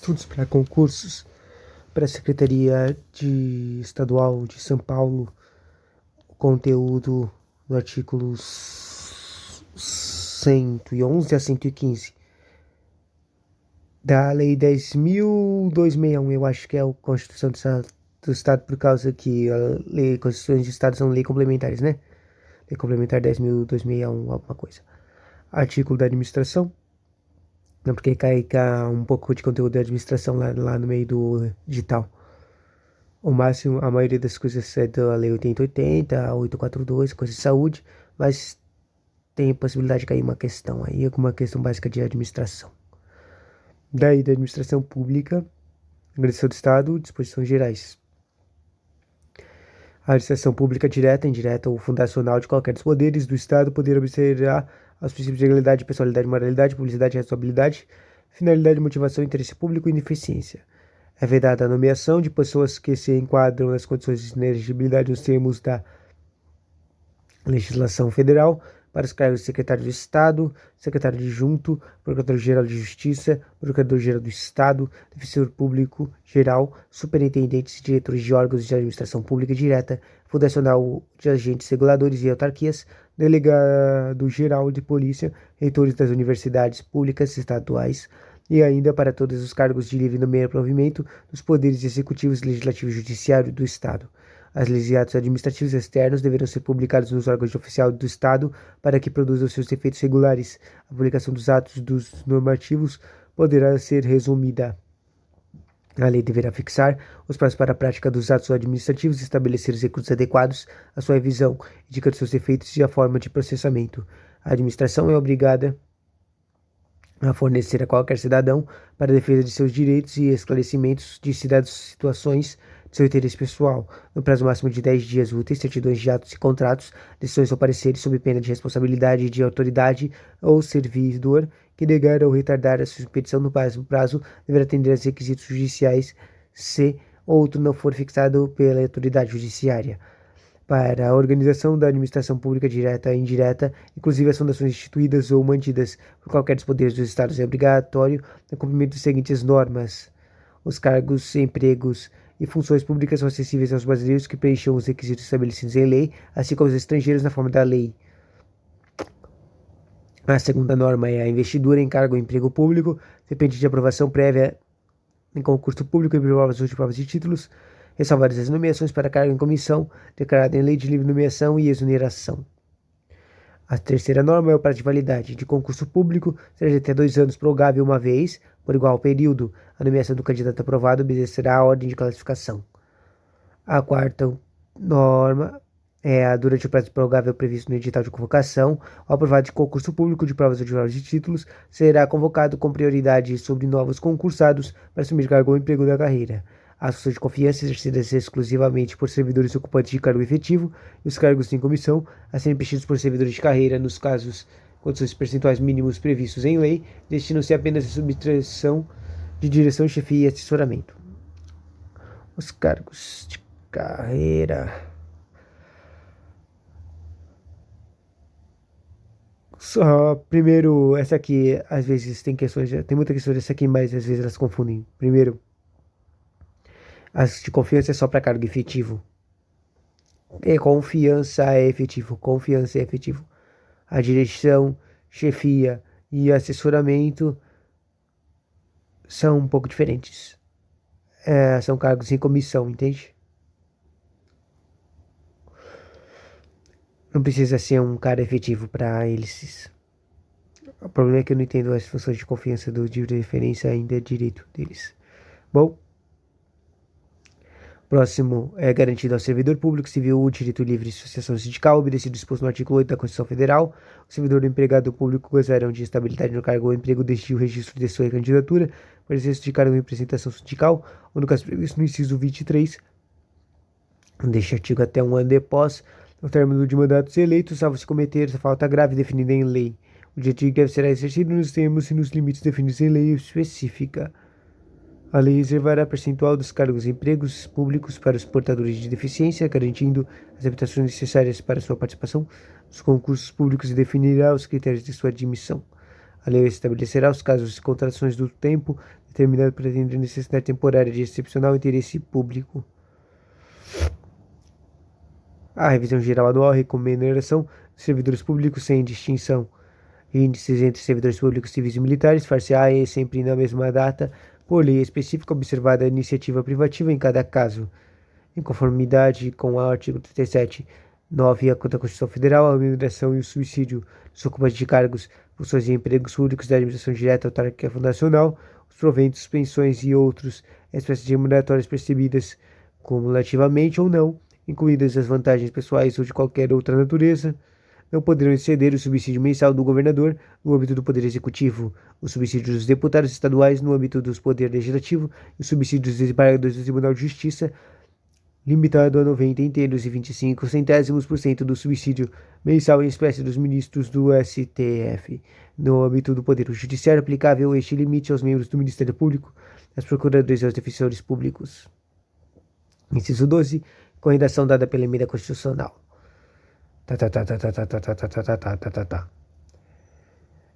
estudos para concursos para a Secretaria Estadual de São Paulo, o conteúdo do artigo 111 a 115 da Lei 10.261, eu acho que é a Constituição do Estado, por causa que a lei, Constituições de Estado são leis complementares, né? Lei complementar 10.261, alguma coisa. Artigo da administração. Não, porque cai um pouco de conteúdo da administração lá no meio do digital. O máximo, a maioria das coisas é da Lei 8080, 842, coisa de saúde, mas tem a possibilidade de cair uma questão aí, alguma questão básica de administração. Daí, da administração pública, organização do Estado, disposições gerais. A administração pública direta, indireta ou fundacional de qualquer dos poderes do Estado poder observar aos princípios de legalidade, pessoalidade, moralidade, publicidade, responsabilidade, finalidade, motivação, interesse público e ineficiência. É vedada a nomeação de pessoas que se enquadram nas condições de inelegibilidade nos termos da legislação federal para os cargos de secretário de Estado, secretário adjunto, procurador-geral de Justiça, procurador-geral do Estado, defensor público geral, superintendentes e diretores de órgãos de administração pública direta, fundacional de agentes reguladores e autarquias, delegado-geral de polícia, reitores das universidades públicas estaduais, e ainda para todos os cargos de livre nomeio e provimento dos poderes executivos, legislativo e judiciário do Estado. As leis e atos administrativos externos deverão ser publicados nos órgãos oficiais do Estado para que produzam seus efeitos regulares. A publicação dos atos dos normativos poderá ser resumida. A lei deverá fixar os prazos para a prática dos atos administrativos e estabelecer os recursos adequados à sua revisão, indicando seus efeitos e a forma de processamento. A administração é obrigada a fornecer a qualquer cidadão, para a defesa de seus direitos e esclarecimentos de situações de seu interesse pessoal, no prazo máximo de 10 dias úteis, certidões de atos e contratos, decisões ou pareceres sob pena de responsabilidade de autoridade ou servidor que negar ou retardar a sua expedição no prazo deverá atender aos requisitos judiciais se outro não for fixado pela autoridade judiciária. Para a organização da administração pública direta e indireta, inclusive as fundações instituídas ou mantidas por qualquer dos poderes dos estados, é obrigatório o cumprimento das seguintes normas. Os cargos, empregos e funções públicas são acessíveis aos brasileiros que preencham os requisitos estabelecidos em lei, assim como aos estrangeiros na forma da lei. A segunda norma é a investidura em cargo ou emprego público, depende de aprovação prévia em concurso público e provas de títulos, ressalvadas as nomeações para cargo em comissão, declarada em lei de livre nomeação e exoneração. A terceira norma é o prazo de validade de concurso público, será de até 2 anos, prorrogável uma vez, por igual período. A nomeação do candidato aprovado obedecerá à ordem de classificação. A quarta norma é durante o prazo prorrogável previsto no edital de convocação, o aprovado de concurso público de provas ou de provas de títulos será convocado com prioridade sobre novos concursados para assumir cargo ou emprego da carreira. As funções de confiança exercidas exclusivamente por servidores ocupantes de cargo efetivo e os cargos em comissão a serem preenchidos por servidores de carreira, nos casos, condições percentuais mínimos previstos em lei, destinam-se apenas à subtração de direção, chefia e assessoramento. Os cargos de carreira. Só, primeiro, essa aqui, às vezes tem questões, tem muita questão dessa aqui, mas às vezes elas confundem. Primeiro, as de confiança é só para cargo efetivo. Confiança é efetivo. Confiança é efetivo. A direção, chefia e assessoramento são um pouco diferentes. São cargos em comissão, entende? Não precisa ser um cara efetivo para eles. O problema é que eu não entendo as funções de confiança do de referência ainda é direito deles. Bom. Próximo é garantido ao servidor público civil o direito livre de associação sindical, obedecido disposto no artigo 8 da Constituição Federal. O servidor e o empregado público gozarão de estabilidade no cargo ou emprego desde o registro de sua candidatura para exercício de cargo em representação sindical, ou no caso previsto no inciso 23, deste artigo até 1 ano depois, no término de mandato ser eleito, salvo se cometer falta grave definida em lei. O direito deve ser exercido nos termos e nos limites definidos em lei específica. A lei reservará percentual dos cargos e empregos públicos para os portadores de deficiência, garantindo as habilitações necessárias para sua participação nos concursos públicos e definirá os critérios de sua admissão. A lei estabelecerá os casos de contratações do tempo determinado para atender necessidade temporária de excepcional interesse público. A revisão geral anual recomenda a remuneração dos servidores públicos sem distinção. Índices entre servidores públicos civis e militares, far-se-á sempre na mesma data, por lei específica, observada a iniciativa privativa em cada caso. Em conformidade com o artigo 37(9) da Constituição Federal, a remuneração e o subsídio dos ocupantes de cargos, funções e empregos públicos da administração direta, autárquica fundacional, os proventos, pensões e outros espécies de remuneratórias percebidas cumulativamente ou não, incluídas as vantagens pessoais ou de qualquer outra natureza, não poderão exceder o subsídio mensal do governador no âmbito do Poder Executivo, o subsídio dos deputados estaduais no âmbito do Poder Legislativo e o subsídio dos desembargadores do Tribunal de Justiça, limitado a 90 inteiros e 25 centésimos por cento do subsídio mensal em espécie dos ministros do STF. No âmbito do Poder Judiciário, aplicável este limite aos membros do Ministério Público, aos procuradores e aos defensores públicos. Inciso 12. Com redação dada pela emenda constitucional.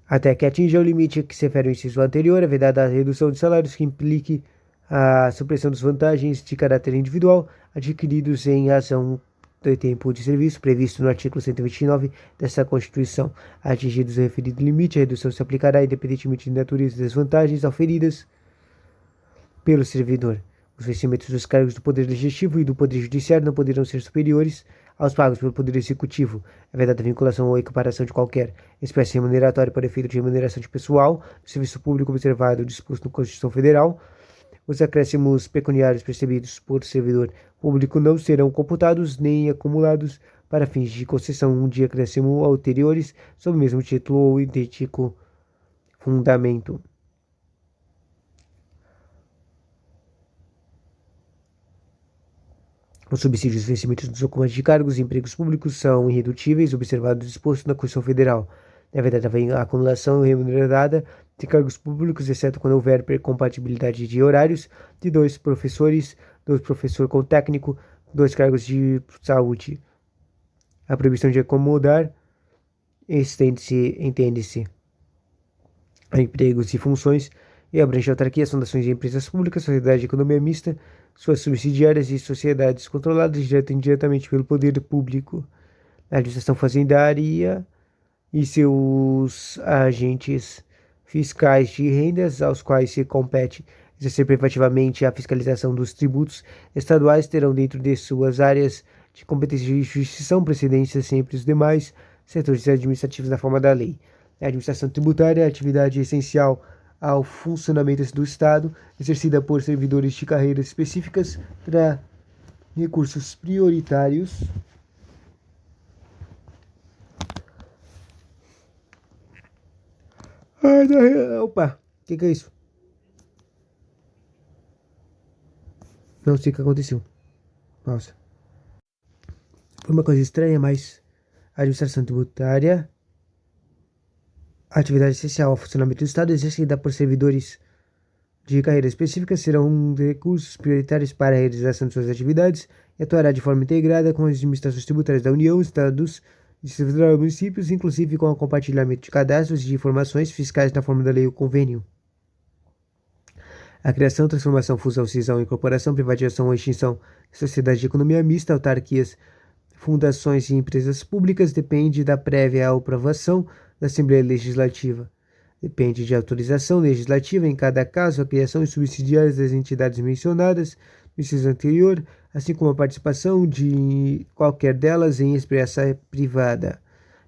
Até que atinja o limite que se refere ao inciso anterior, é vedada a redução de salários que implique a supressão das vantagens de caráter individual adquiridos em razão do tempo de serviço previsto no artigo 129 desta Constituição. Atingidos o referido limite, a redução se aplicará independentemente de natureza das vantagens auferidas pelo servidor. Os vencimentos dos cargos do Poder Legislativo e do Poder Judiciário não poderão ser superiores aos pagos pelo Poder Executivo. É vedada a vinculação ou equiparação de qualquer espécie remuneratória para efeito de remuneração de pessoal do serviço público observado o disposto na Constituição Federal. Os acréscimos pecuniários percebidos por servidor público não serão computados nem acumulados para fins de concessão de acréscimo ulteriores sob o mesmo título ou idêntico fundamento. Os subsídios e vencimentos dos ocupantes de cargos e empregos públicos são irredutíveis, observado o disposto na Constituição Federal. Na verdade, a acumulação remunerada de cargos públicos, exceto quando houver compatibilidade de horários, de 2 professores, 2 professor com técnico, 2 cargos de saúde. A proibição de acomodar entende-se a empregos e funções e abrange autarquias, fundações e empresas públicas, sociedade de economia mista, suas subsidiárias e sociedades controladas direta e indiretamente pelo poder público, a administração fazendária e seus agentes fiscais de rendas, aos quais se compete exercer privativamente a fiscalização dos tributos estaduais, terão dentro de suas áreas de competência de jurisdição precedência sempre os demais setores administrativos na forma da lei. A administração tributária é a atividade essencial ao funcionamento do Estado, exercida por servidores de carreiras específicas para recursos prioritários. Opa, o que é isso? Não sei o que aconteceu. Pausa. Foi uma coisa estranha, mas a administração tributária, a atividade essencial ao funcionamento do Estado, exercida por servidores de carreira específica, serão recursos prioritários para a realização de suas atividades e atuará de forma integrada com as administrações tributárias da União, Estados, Distrito Federal e municípios, inclusive com o compartilhamento de cadastros e de informações fiscais na forma da lei ou convênio. A criação, transformação, fusão, cisão, incorporação, privatização ou extinção de sociedades de economia mista, autarquias, fundações e empresas públicas depende da prévia aprovação da Assembleia Legislativa. Depende de autorização legislativa em cada caso a criação e subsidiárias das entidades mencionadas no inciso anterior, assim como a participação de qualquer delas em expressa privada.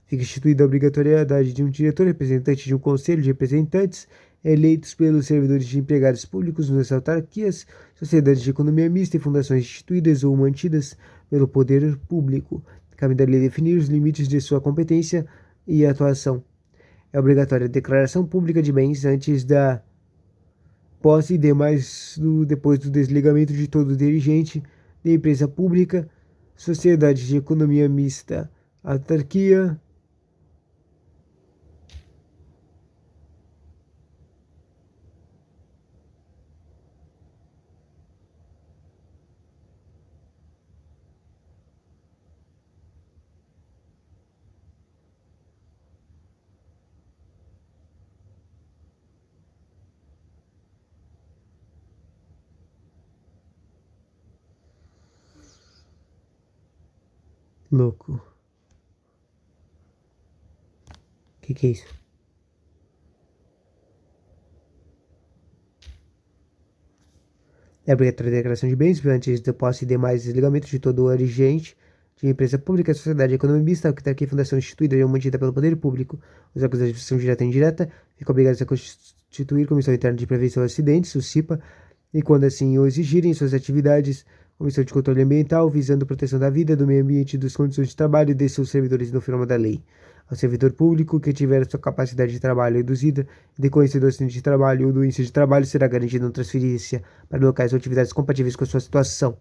Fica instituída a obrigatoriedade de um diretor representante de um conselho de representantes eleitos pelos servidores de empregados públicos nas autarquias, sociedades de economia mista e fundações instituídas ou mantidas pelo poder público. Cabe da lei definir os limites de sua competência e atuação. É obrigatória a declaração pública de bens antes da posse e depois do desligamento de todo dirigente de empresa pública, sociedade de economia mista, autarquia, Louco. Que é isso? É obrigatória a declaração de bens, antes da posse e demais desligamentos de todo o agente de empresa pública, sociedade economista, autarquia e fundação instituída ou mantida pelo poder público, os órgãos da administração direta e indireta, ficam obrigados a constituir comissão interna de prevenção a acidentes, o CIPA, e quando assim o exigirem, suas atividades, comissão de controle ambiental, visando a proteção da vida, do meio ambiente e das condições de trabalho de seus servidores no firma da lei. Ao servidor público que tiver sua capacidade de trabalho reduzida, em decorrência do acidente de trabalho ou doença de trabalho, será garantida uma transferência para locais ou atividades compatíveis com a sua situação.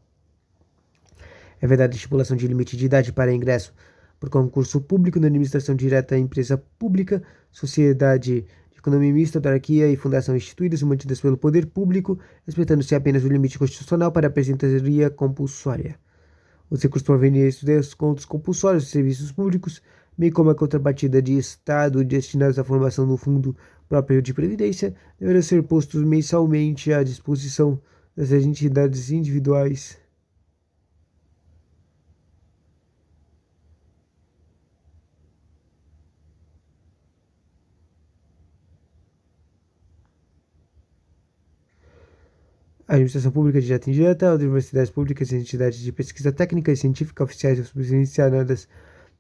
É vedada a estipulação de limite de idade para ingresso por concurso público na administração direta à empresa pública, sociedade de economia mista, autarquia e fundação instituídas e mantidas pelo poder público, respeitando-se apenas o limite constitucional para a aposentadoria compulsória. Os recursos provenientes dos descontos compulsórios de serviços públicos, bem como a contrapartida de Estado destinados à formação do Fundo Próprio de Previdência, deverão ser postos mensalmente à disposição das entidades individuais. A administração pública direta e indireta, as universidades públicas e entidades de pesquisa técnica e científica oficiais ou subvencionadas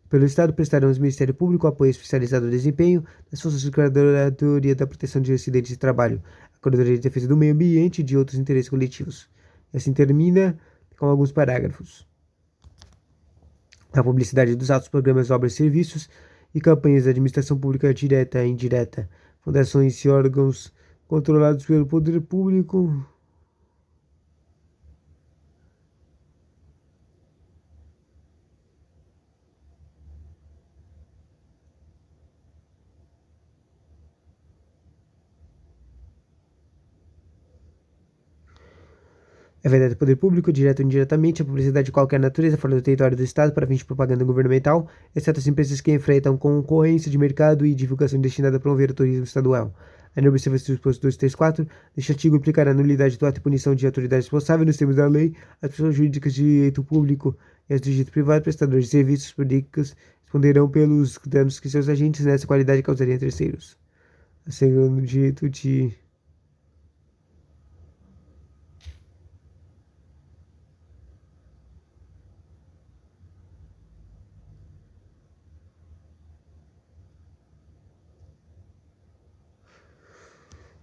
pelo Estado prestarão ao Ministério Público apoio especializado ao desempenho das funções de Procuradoria da Proteção de Acidentes de Trabalho, a Procuradoria de Defesa do Meio Ambiente e de outros interesses coletivos. E assim termina com alguns parágrafos. A publicidade dos atos, programas, obras, serviços e campanhas da administração pública direta e indireta, fundações e órgãos controlados pelo poder público. É verdade do poder público, direto ou indiretamente, a publicidade de qualquer natureza fora do território do Estado para fins de propaganda governamental, exceto as empresas que enfrentam concorrência de mercado e divulgação destinada a promover o turismo estadual. A observância do disposto 234, este artigo implicará a nulidade do ato e punição de autoridade responsável nos termos da lei, as pessoas jurídicas de direito público e as do direito privado, prestadores de serviços públicos, responderão pelos danos que seus agentes nessa qualidade causariam a terceiros. Segundo o direito de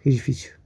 que difícil.